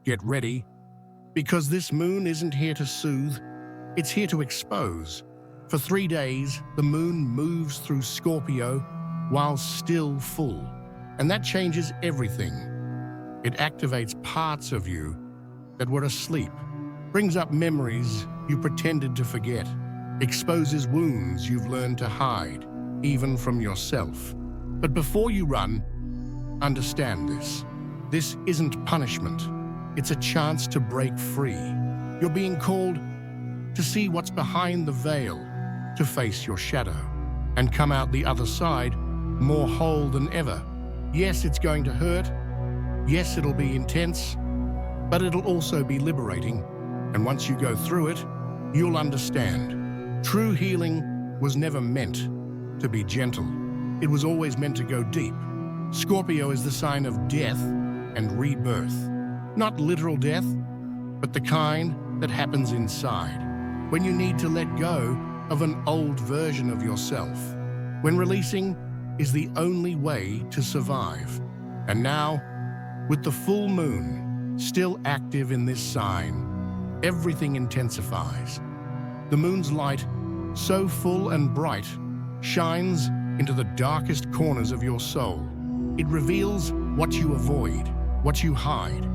Get ready, because this moon isn't here to soothe, it's here to expose. For 3 days, the moon moves through Scorpio while still full, and that changes everything. It activates parts of you that were asleep, brings up memories you pretended to forget, exposes wounds you've learned to hide, even from yourself. But before you run, understand this. This isn't punishment. It's a chance to break free. You're being called to see what's behind the veil, to face your shadow, and come out the other side more whole than ever. Yes, it's going to hurt. Yes, it'll be intense, but it'll also be liberating. And once you go through it, you'll understand. True healing was never meant to be gentle. It was always meant to go deep. Scorpio is the sign of death and rebirth. Not literal death, but the kind that happens inside, when you need to let go of an old version of yourself, when releasing is the only way to survive. And now, with the full moon still active in this sign, everything intensifies. The moon's light, so full and bright, shines into the darkest corners of your soul. It reveals what you avoid, what you hide,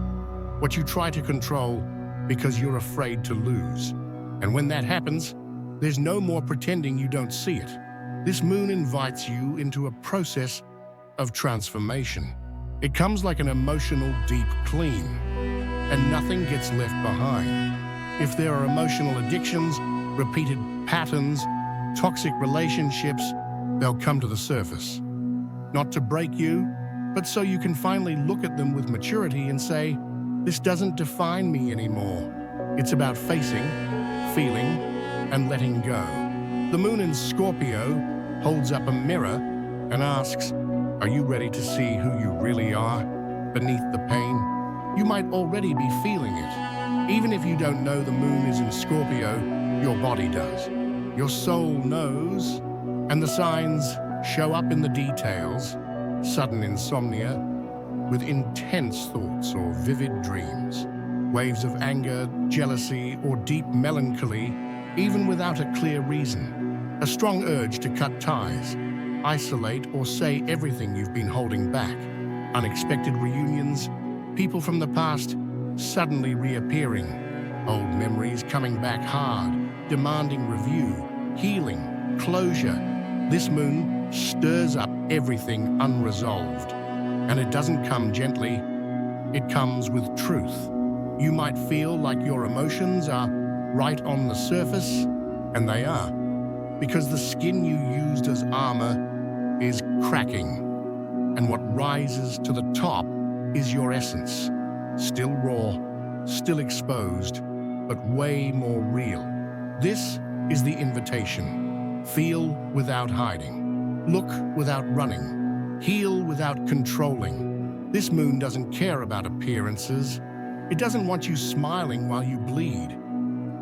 what you try to control because you're afraid to lose. And when that happens, there's no more pretending you don't see it. This moon invites you into a process of transformation. It comes like an emotional deep clean, and nothing gets left behind. If there are emotional addictions, repeated patterns, toxic relationships, they'll come to the surface. Not to break you, but so you can finally look at them with maturity and say, this doesn't define me anymore. It's about facing, feeling, and letting go. The moon in Scorpio holds up a mirror and asks, are you ready to see who you really are beneath the pain? You might already be feeling it. Even if you don't know the moon is in Scorpio, your body does. Your soul knows, and the signs show up in the details: sudden insomnia, with intense thoughts or vivid dreams, waves of anger, jealousy, or deep melancholy, even without a clear reason, a strong urge to cut ties, isolate, or say everything you've been holding back, unexpected reunions, people from the past suddenly reappearing, old memories coming back hard, demanding review, healing, closure. This moon stirs up everything unresolved. And it doesn't come gently, it comes with truth. You might feel like your emotions are right on the surface, and they are, because the skin you used as armor is cracking, and what rises to the top is your essence, still raw, still exposed, but way more real. This is the invitation. Feel without hiding, look without running, heal without controlling. This moon doesn't care about appearances. It doesn't want you smiling while you bleed.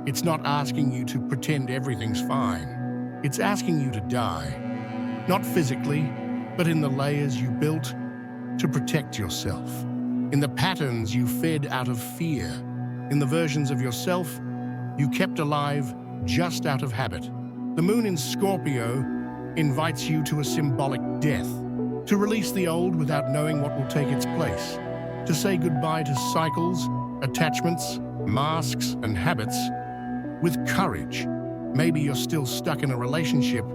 It's not asking you to pretend everything's fine. It's asking you to die. Not physically, but in the layers you built to protect yourself. In the patterns you fed out of fear. In the versions of yourself you kept alive just out of habit. The moon in Scorpio invites you to a symbolic death. To release the old without knowing what will take its place. To say goodbye to cycles, attachments, masks, and habits with courage. Maybe you're still stuck in a relationship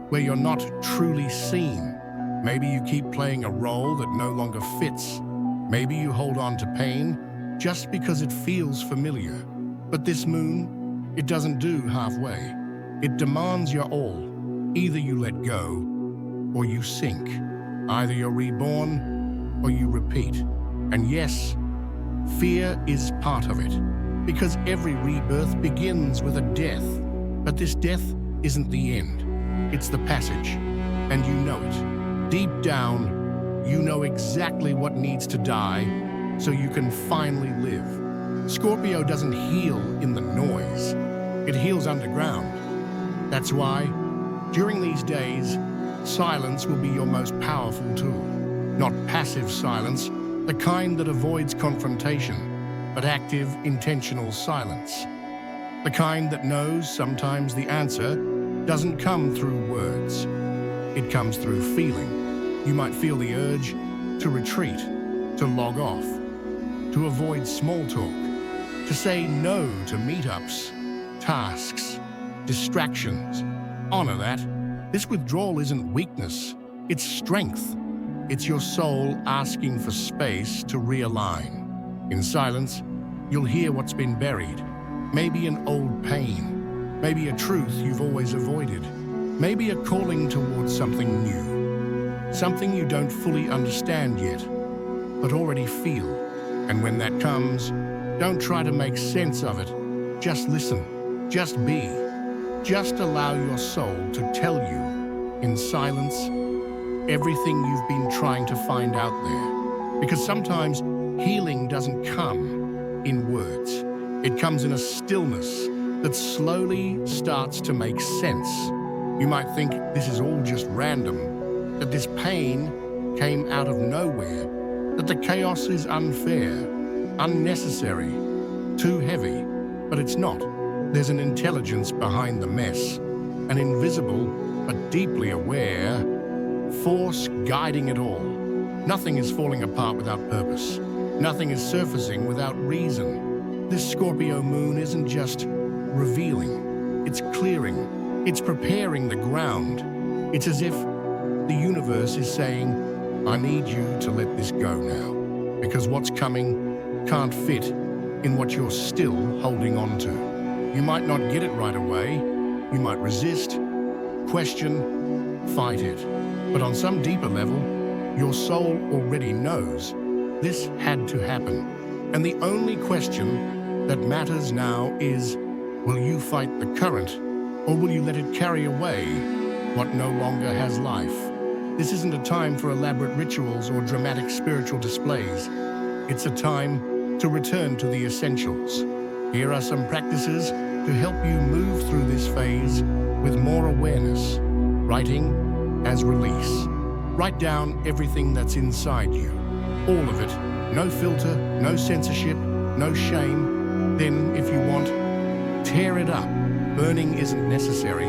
where you're not truly seen. Maybe you keep playing a role that no longer fits. Maybe you hold on to pain just because it feels familiar. But this moon, it doesn't do halfway. It demands your all. Either you let go or you sink. Either you're reborn or you repeat. And yes, fear is part of it, because every rebirth begins with a death. But this death isn't the end. It's the passage, and you know it. Deep down, you know exactly what needs to die so you can finally live. Scorpio doesn't heal in the noise. It heals underground. That's why, during these days, silence will be your most powerful tool. Not passive silence, the kind that avoids confrontation, but active, intentional silence. The kind that knows sometimes the answer doesn't come through words. It comes through feeling. You might feel the urge to retreat, to log off, to avoid small talk, to say no to meetups, tasks, distractions. Honor that. This withdrawal isn't weakness, it's strength. It's your soul asking for space to realign. In silence, you'll hear what's been buried. Maybe an old pain, maybe a truth you've always avoided, maybe a calling towards something new, something you don't fully understand yet, but already feel. And when that comes, don't try to make sense of it. Just listen, just be, just allow your soul to tell you, in silence, everything you've been trying to find out there. Because sometimes healing doesn't come in words. It comes in a stillness that slowly starts to make sense. You might think this is all just random, that this pain came out of nowhere, that the chaos is unfair, unnecessary, too heavy. But it's not. There's an intelligence behind the mess, an invisible but deeply aware force guiding it all. Nothing is falling apart without purpose. Nothing is surfacing without reason. This Scorpio moon isn't just revealing, it's clearing, it's preparing the ground. It's as if the universe is saying, I need you to let this go now, because what's coming can't fit in what you're still holding on to. You might not get it right away, you might resist, question, fight it. But on some deeper level, your soul already knows this had to happen. And the only question that matters now is, will you fight the current, or will you let it carry away what no longer has life? This isn't a time for elaborate rituals or dramatic spiritual displays. It's a time to return to the essentials. Here are some practices to help you move through this phase with more awareness. Writing as release. Write down everything that's inside you, all of it. No filter, no censorship, no shame. Then, if you want, tear it up. Burning isn't necessary.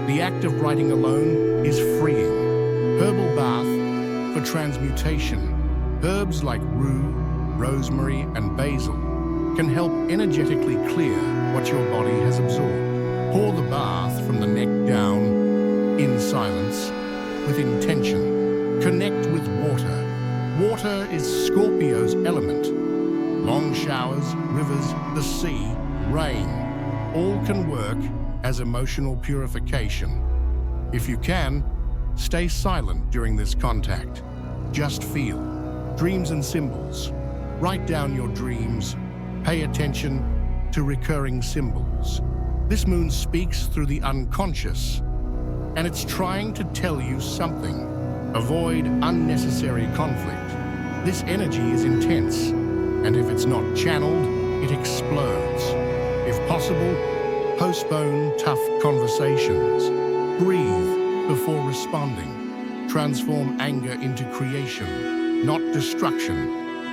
The act of writing alone is freeing. Herbal bath for transmutation. Herbs like rue, rosemary, and basil can help energetically clear what your body has absorbed. Pour the bath from the neck down, in silence, with intention. Connect with water. Water is Scorpio's element. Long showers, rivers, the sea, rain, all can work as emotional purification. If you can, stay silent during this contact. Just feel. Dreams and symbols. Write down your dreams. Pay attention to recurring symbols. This moon speaks through the unconscious, and it's trying to tell you something. Avoid unnecessary conflict. This energy is intense, and if it's not channeled, it explodes. If possible, postpone tough conversations. Breathe before responding. Transform anger into creation, not destruction.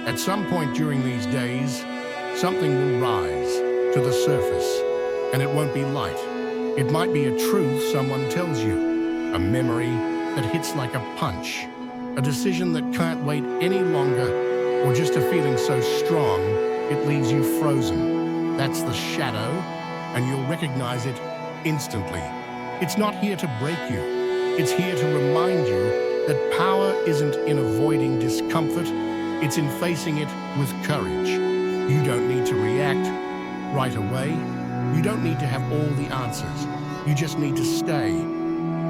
At some point during these days, something will rise to the surface, and it won't be light. It might be a truth someone tells you, a memory that hits like a punch, a decision that can't wait any longer, or just a feeling so strong it leaves you frozen. That's the shadow, and you'll recognize it instantly. It's not here to break you. It's here to remind you that power isn't in avoiding discomfort, it's in facing it with courage. You don't need to react right away. You don't need to have all the answers. You just need to stay,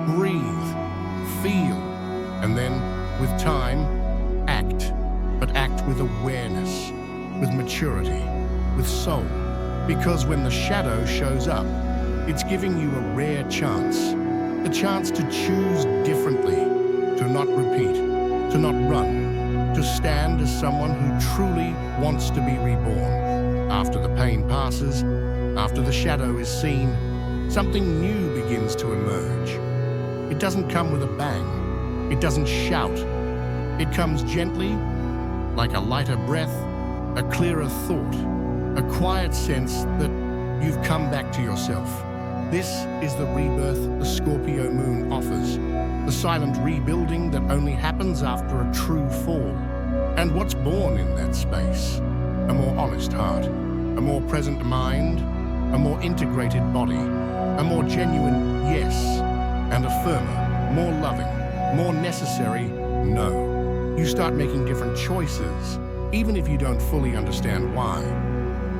breathe, feel, and then, with time, act. But act with awareness, with maturity, with soul. Because when the shadow shows up, it's giving you a rare chance. The chance to choose differently, to not repeat, to not run, to stand as someone who truly wants to be reborn. After the pain passes, after the shadow is seen, something new begins to emerge. It doesn't come with a bang. It doesn't shout. It comes gently, like a lighter breath, a clearer thought, a quiet sense that you've come back to yourself. This is the rebirth the Scorpio moon offers, the silent rebuilding that only happens after a true fall. And what's born in that space? A more honest heart, a more present mind, a more integrated body, a more genuine yes, and a firmer, more loving, more necessary no. You start making different choices, even if you don't fully understand why.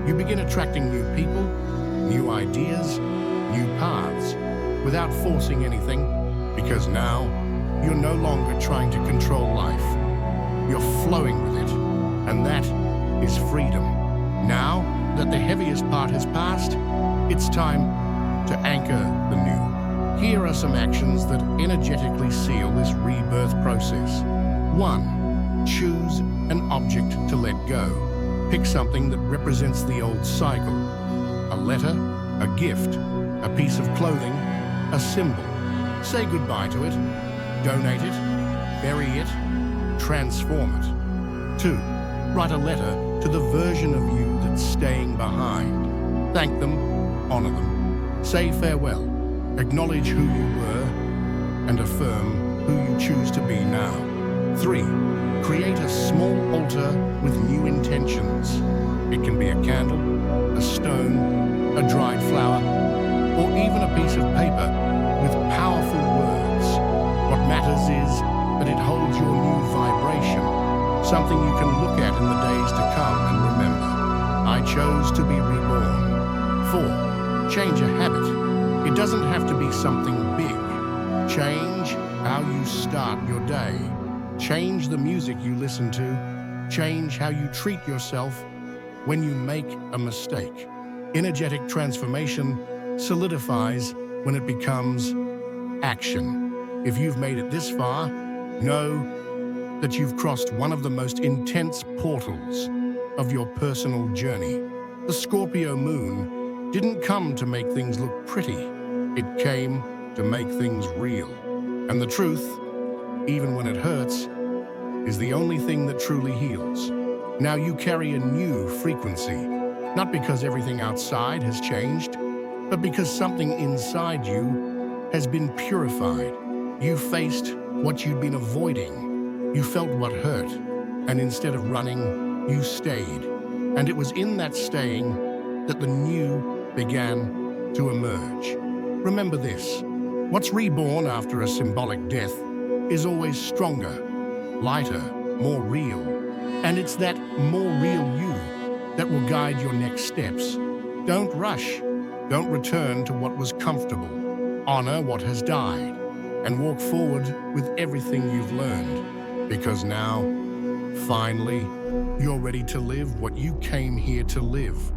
You begin attracting new people, new ideas, new paths, without forcing anything, because now you're no longer trying to control life. You're flowing with it, and that is freedom. Now that the heaviest part has passed, it's time to anchor the new. Here are some actions that energetically seal this rebirth process. 1. Choose an object to let go. Pick something that represents the old cycle. A letter, a gift, a piece of clothing, a symbol. Say goodbye to it, donate it, bury it, transform it. 2. Write a letter to the version of you that's staying behind. Thank them, honor them, say farewell, acknowledge who you were, and affirm who you choose to be now. 3. Create a small altar with new intentions. It can be a candle, a stone, a dried flower, or even a piece of paper with powerful words. What matters is that it holds your new vibration, something you can look at in the days to come and remember. I chose to be reborn. 4. Change a habit. It doesn't have to be something big. Change how you start your day. Change the music you listen to. Change how you treat yourself when you make a mistake. Energetic transformation solidifies when it becomes action. If you've made it this far, know that you've crossed one of the most intense portals of your personal journey. The Scorpio moon didn't come to make things look pretty. It came to make things real. And the truth, even when it hurts, is the only thing that truly heals. Now you carry a new frequency, not because everything outside has changed, but because something inside you has been purified. You faced what you'd been avoiding. You felt what hurt, and instead of running, you stayed. And it was in that staying that the new began to emerge. Remember this: what's reborn after a symbolic death is always stronger, lighter, more real. And it's that more real you that will guide your next steps. Don't rush. Don't return to what was comfortable. Honor what has died and walk forward with everything you've learned. Because now, finally, you're ready to live what you came here to live.